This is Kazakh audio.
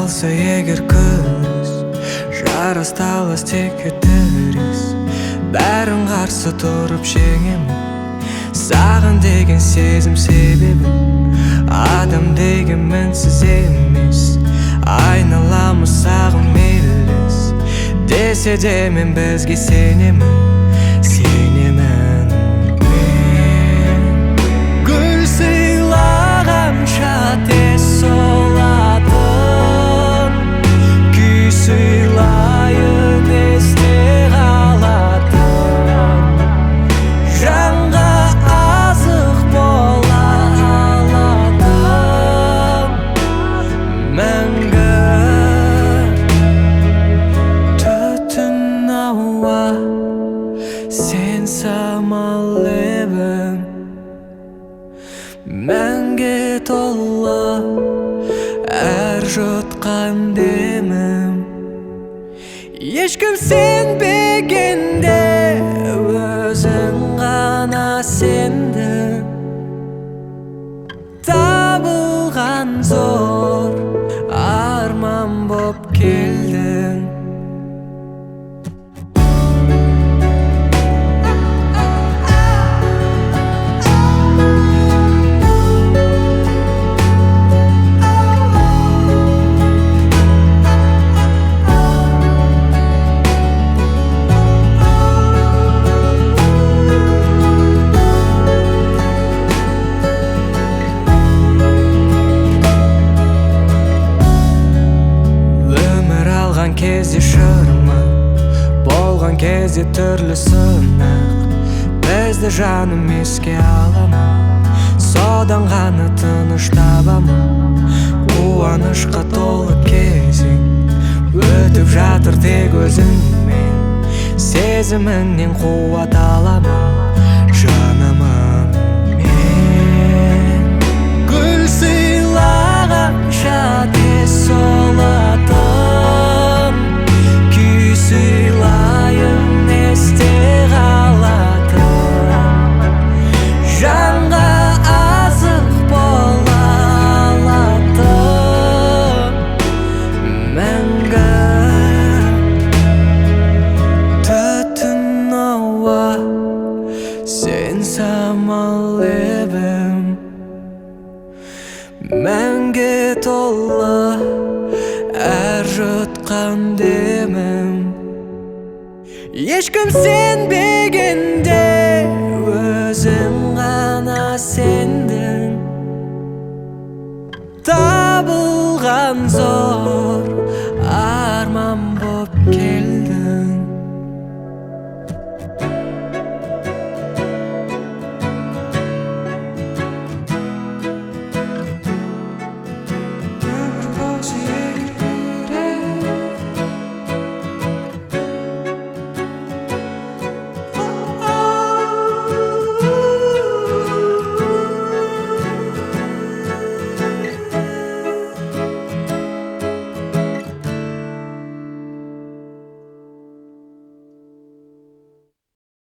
қалса егер күз, жарасталас тек кетеріс. Бәрін қарсы тұрып жеңемін, саған деген сезім себебім. Адам деген мінсіз емес, айналамыз сағым елес. Десе де мен бізге сенемін, сенемін. Мен гүл сыйлағанша тез солатын, күй сыйлайын есте қалатын. Жанға азық бола алатын мәңгі. Түтін ауа, сен самал лебім, мәңге толы әр жұтқан демім. Ешкім сенбегенде өзің ғана сендің. Табылған зор арман боп келдің. Кезде шырмақ, болған кезде түрлі сынақ. Бізді жаным еске алама, содан ғана тыныш табама. Қуанышқа толы кезең өтіп жатыр тек өзіңмен, сезіміңнен қуат алама жанымын. Мен гүл сыйлағанша тез солатын, сыйлайын есте қалатын. Жанға азық бола алатын мәңгі. Түтін ауа, сен самал лебім, мәңге толы әр жұтқан демім. Ешкім сенбегенде өзің ғана сендің. Табылған зор